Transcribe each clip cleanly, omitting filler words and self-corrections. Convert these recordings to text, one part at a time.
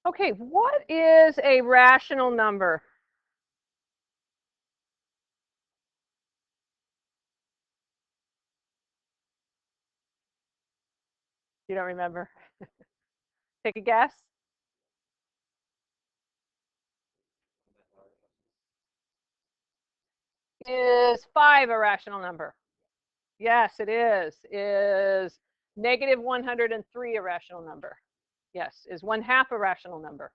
Okay, what is a rational number? You don't remember? Take a guess. Is 5 a rational number? Yes, it is. Is negative 103 a rational number? Yes. Is 1/2 a rational number?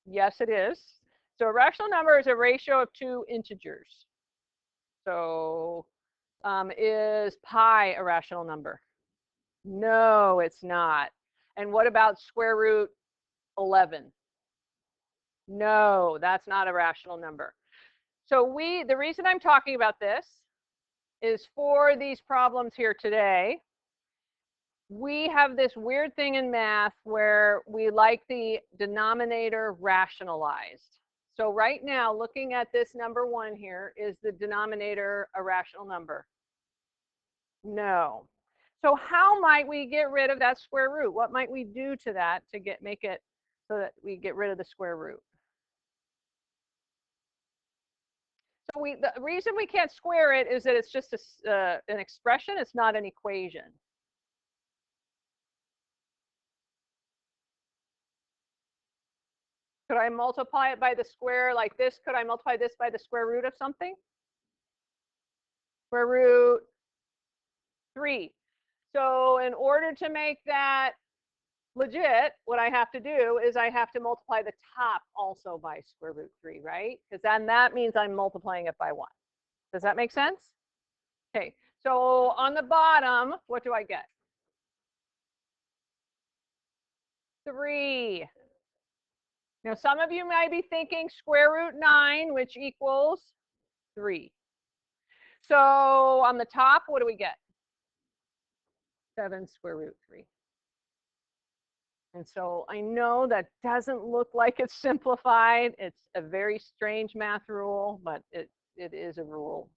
Yes, it is. So a rational number is a ratio of two integers. So is pi a rational number? No, it's not. And what about square root 11? No, that's not a rational number. So the reason I'm talking about this is for these problems here today, we have this weird thing in math where we like the denominator rationalized. So right now, looking at this number 1 here, is the denominator a rational number? No. So how might we get rid of that square root? What might we do to that to make it so that we get rid of the square root? So the reason we can't square it is that it's just an expression. It's not an equation. Could I multiply it by the square like this? Could I multiply this by the square root of something? Square root 3. So in order to make that legit, what I have to do is I have to multiply the top also by square root 3, right? Because then that means I'm multiplying it by 1. Does that make sense? Okay, so on the bottom, what do I get? 3. Now, some of you might be thinking square root 9, which equals 3. So on the top, what do we get? 7 square root 3. And so I know that doesn't look like it's simplified. It's a very strange math rule, but it is a rule.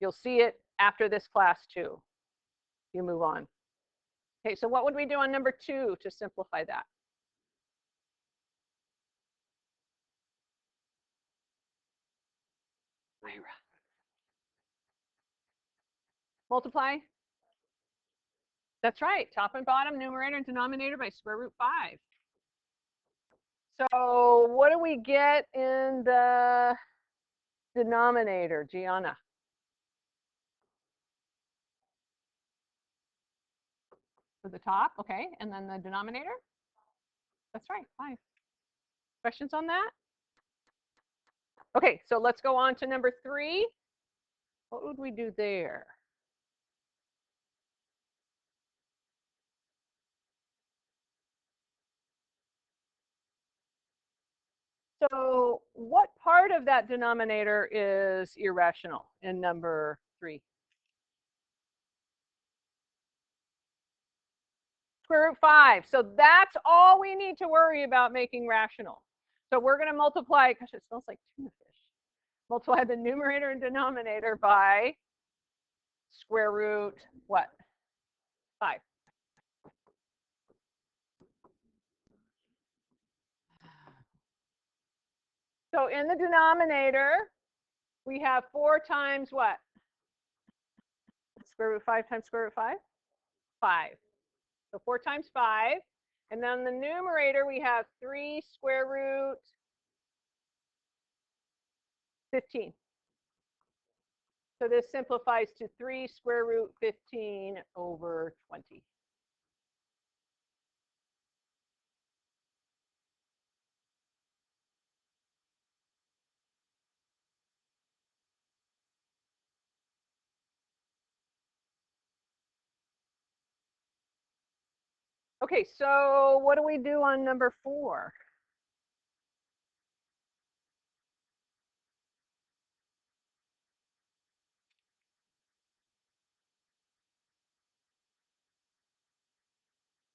You'll see it after this class too. You move on. Okay, so what would we do on number 2 to simplify that? Myra. Multiply? That's right. Top and bottom, numerator and denominator by square root 5. So what do we get in the denominator, Gianna? For the top, okay. And then the denominator? That's right, 5. Questions on that? Okay, so let's go on to number 3. What would we do there? So what part of that denominator is irrational in number 3? Square root 5. So that's all we need to worry about making rational. So we're going to multiply, gosh, it smells like tuna fish. Multiply the numerator and denominator by square root what? 5. So in the denominator, we have 4 times what? Square root 5 times square root 5? 5. So 4 times 5. And then the numerator, we have 3 square root 15. So this simplifies to 3 square root 15 over 20. Okay, so what do we do on number 4?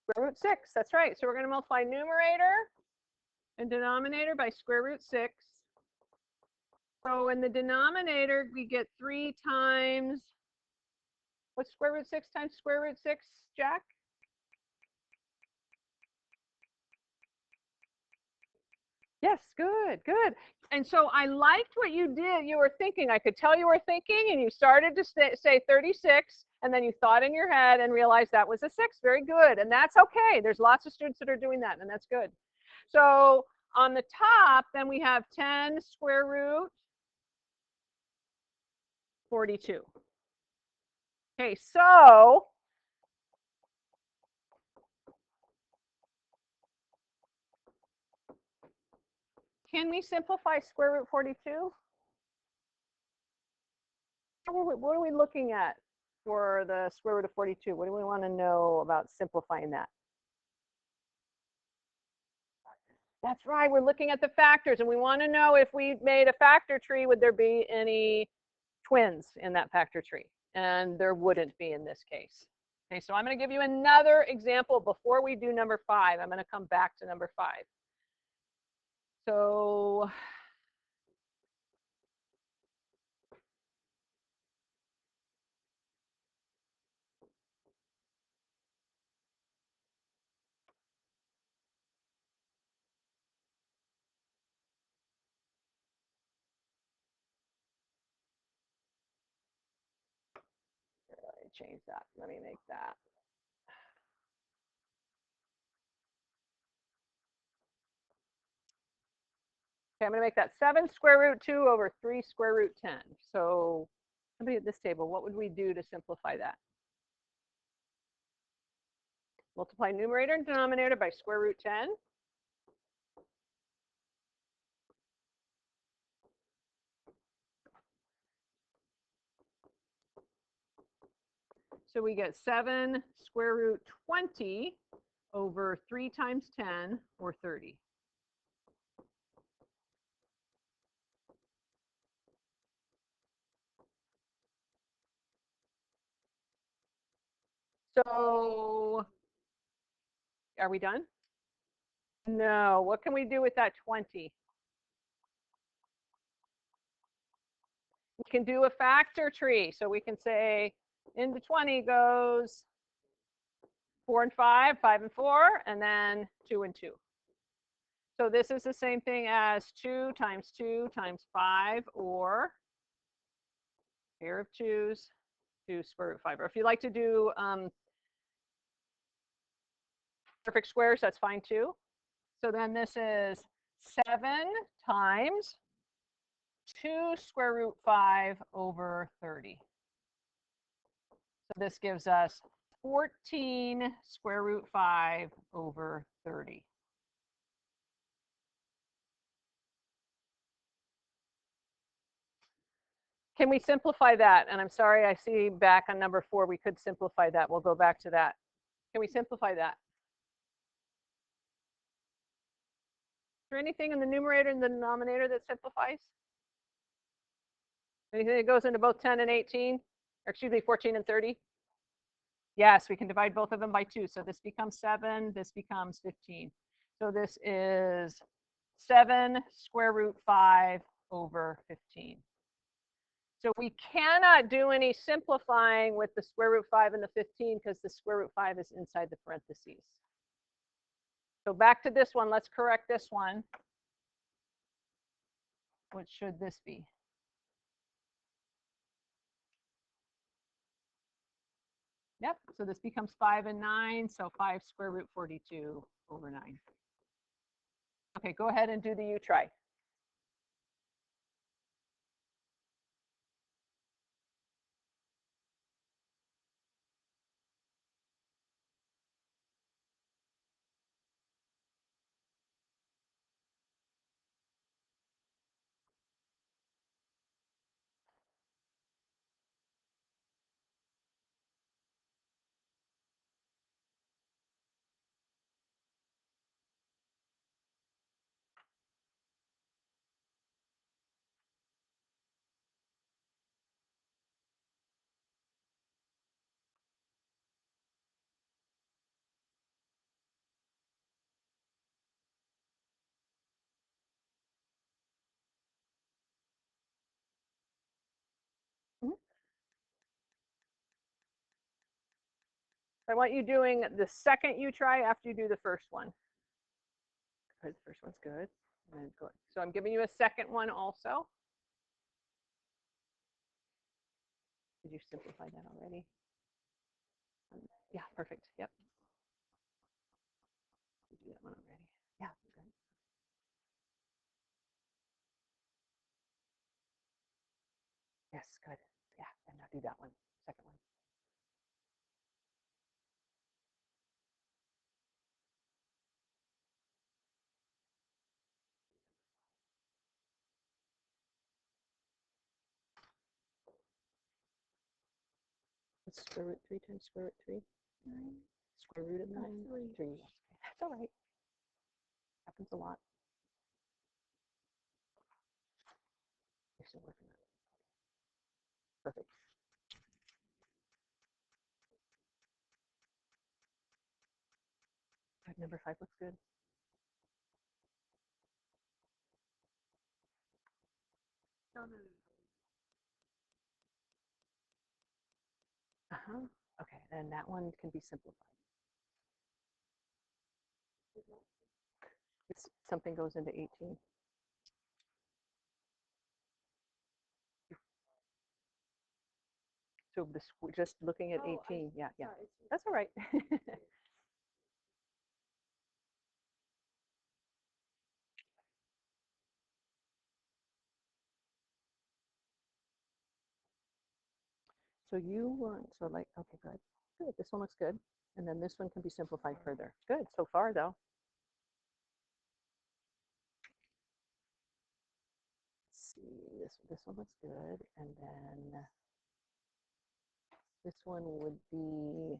Square root 6, that's right. So we're going to multiply numerator and denominator by square root 6. So in the denominator, we get 3 times, what's square root 6 times square root 6, Jack? Yes, good, good. And so I liked what you did. You were thinking, I could tell you were thinking, and you started to say 36, and then you thought in your head and realized that was a 6. Very good. And that's okay. There's lots of students that are doing that, and that's good. So on the top, then we have 10 square root 42. Okay, so can we simplify square root 42? What are we looking at for the square root of 42? What do we want to know about simplifying that? That's right, we're looking at the factors, and we want to know if we made a factor tree, would there be any twins in that factor tree? And there wouldn't be in this case. Okay, so I'm going to give you another example before we do number 5. I'm going to come back to number 5. So let me change that. Let me make that. Okay, I'm going to make that 7 square root 2 over 3 square root 10. So somebody at this table, what would we do to simplify that? Multiply numerator and denominator by square root 10. So we get 7 square root 20 over 3 times 10, or 30. So are we done? No. What can we do with that 20? We can do a factor tree. So we can say into 20 goes 4 and 5, 5 and 4, and then 2 and 2. So this is the same thing as 2 times 2 times 5, or pair of 2's, 2 square root 5. Or if you like to do perfect squares, that's fine too. So then this is 7 times 2 square root 5 over 30. So this gives us 14 square root 5 over 30. Can we simplify that? And I'm sorry, I see back on number 4, we could simplify that. We'll go back to that. Can we simplify that? Is there anything in the numerator and the denominator that simplifies? Anything that goes into both 10 and 18? Or excuse me, 14 and 30? Yes, we can divide both of them by 2. So this becomes 7, this becomes 15. So this is 7 square root 5 over 15. So we cannot do any simplifying with the square root 5 and the 15 because the square root 5 is inside the parentheses. So back to this one, let's correct this one. What should this be? Yep, so this becomes 5 and 9, so 5 square root 42 over 9. Okay, go ahead and do the U try. I want you doing the second U try after you do the first one. Good. The first one's good. And good. So I'm giving you a second one also. Did you simplify that already? Yeah, perfect. Yep. You do that one already. Yeah, good. Yes, good. Yeah, and now do that one, second one. What's square root 3 times square root 3? 9. Square root of 9? 3. That's all right. Happens a lot. You're still working on it. Perfect. Number 5 looks good. Okay, then that one can be simplified. Something goes into 18. So this, just looking at 18, yeah. That's all right. So you want, so like, okay, good. Good, this one looks good. And then this one can be simplified further. Good, so far though. Let's see, this one looks good. And then this one would be,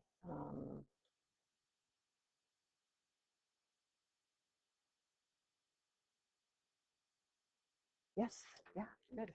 yes, yeah, good.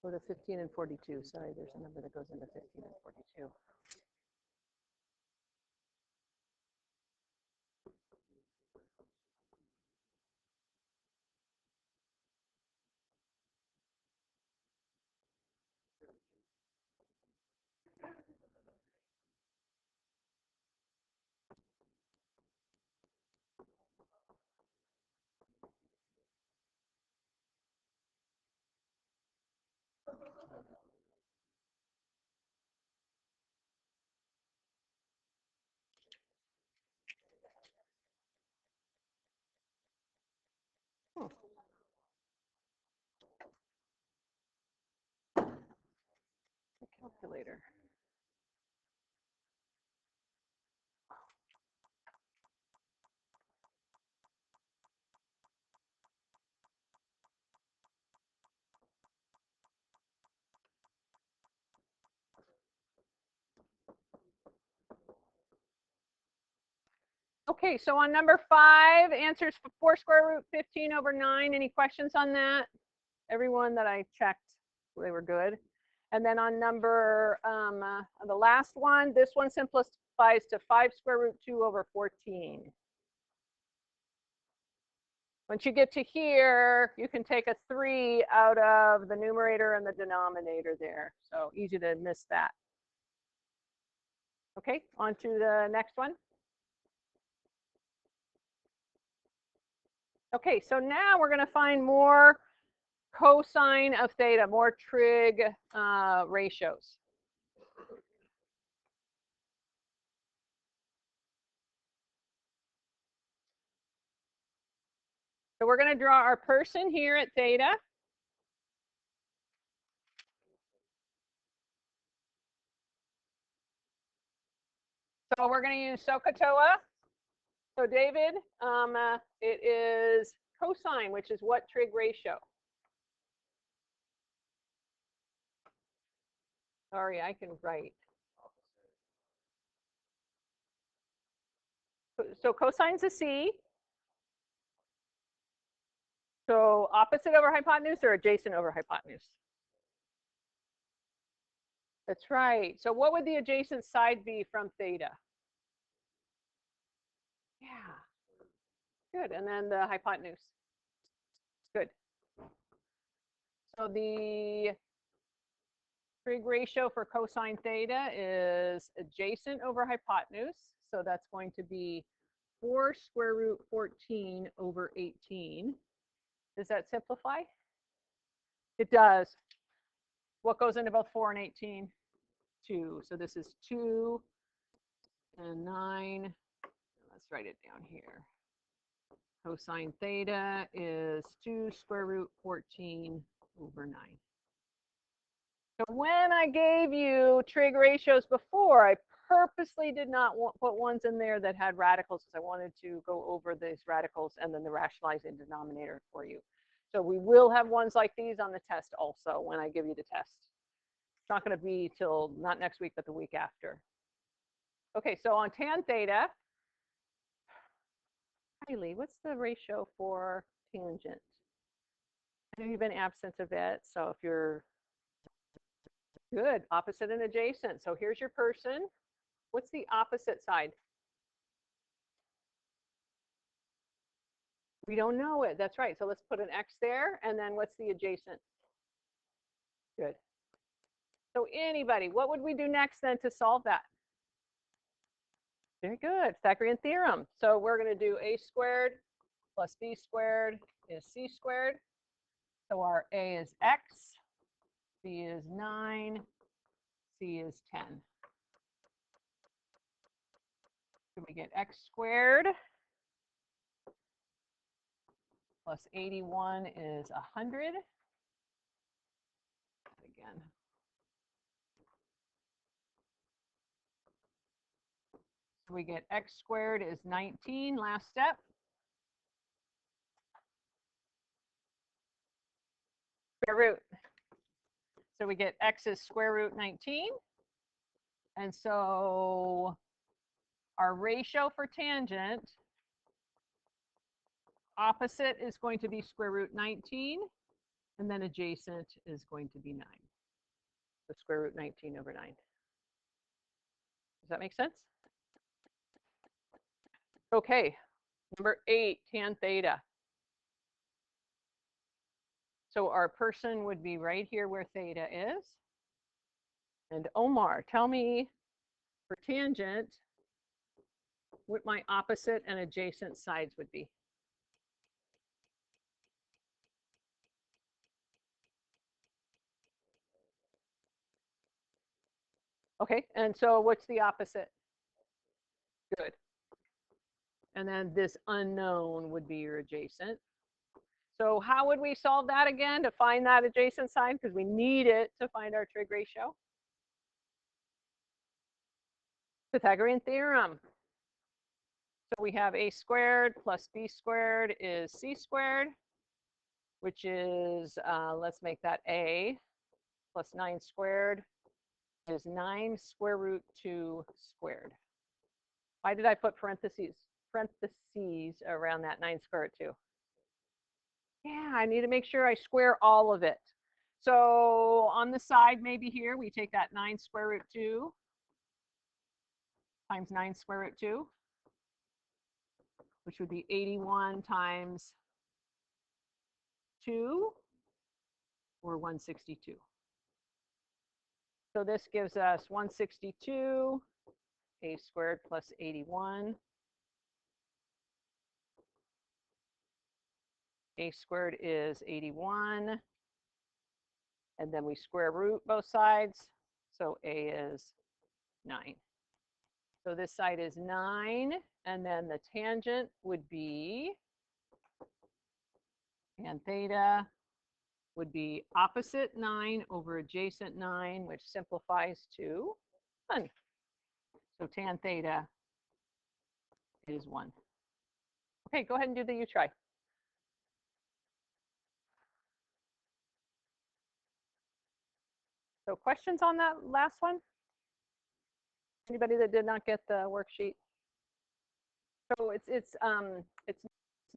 Go to 15 and 42. Sorry, there's a number that goes into 15 and 42. The calculator. Okay, so on number 5, answers for 4 square root 15 over 9. Any questions on that? Everyone that I checked, they were good. And then on number, the last one, this one simplifies to 5 square root 2 over 14. Once you get to here, you can take a 3 out of the numerator and the denominator there. So easy to miss that. Okay, on to the next one. Okay, so now we're going to find more cosine of theta, more trig ratios. So we're going to draw our person here at theta. So we're going to use SOHCAHTOA. So David, it is cosine, which is what trig ratio? Sorry, I can write. So cosine's a C. So opposite over hypotenuse or adjacent over hypotenuse? That's right. So what would the adjacent side be from theta? Yeah, good. And then the hypotenuse. Good. So the trig ratio for cosine theta is adjacent over hypotenuse. So that's going to be 4 square root 14 over 18. Does that simplify? It does. What goes into both 4 and 18? 2. So this is 2 and 9. Let's write it down here. Cosine theta is 2 square root 14 over 9. So when I gave you trig ratios before, I purposely did not put ones in there that had radicals because I wanted to go over these radicals and then the rationalizing denominator for you. So we will have ones like these on the test also when I give you the test. It's not going to be till not next week, but the week after. Okay, so on tan theta, Riley, what's the ratio for tangent? I know you've been absent a bit, so if you're good, opposite and adjacent. So here's your person. What's the opposite side? We don't know it. That's right. So let's put an X there. And then what's the adjacent? Good. So anybody, what would we do next then to solve that? Very good. Pythagorean theorem. So we're going to do a squared plus b squared is c squared. So our a is x, b is 9, c is 10. So we get x squared plus 81 is 100. Again. So we get x squared is 19, last step. Square root. So we get x is square root 19. And so our ratio for tangent, opposite is going to be square root 19, and then adjacent is going to be 9. So square root 19 over 9. Does that make sense? Okay, number 8, tan theta. So our person would be right here where theta is. And Omar, tell me for tangent what my opposite and adjacent sides would be. Okay, and so what's the opposite? Good. And then this unknown would be your adjacent. So how would we solve that again to find that adjacent side? Because we need it to find our trig ratio. Pythagorean theorem. So we have a squared plus b squared is c squared, which is, let's make that a, plus 9 squared is 9 square root 2 squared. Why did I put parentheses around that 9 square root 2? Yeah, I need to make sure I square all of it. So on the side, maybe here, we take that 9 square root 2 times 9 square root 2, which would be 81 times 2, or 162. So this gives us 162, a squared plus 81. A squared is 81. And then we square root both sides. So a is 9. So this side is 9. And then the tangent would be, tan theta would be opposite 9 over adjacent 9, which simplifies to 1. So tan theta is 1. Okay, go ahead and do the U-try. So questions on that last one? Anybody that did not get the worksheet? So it's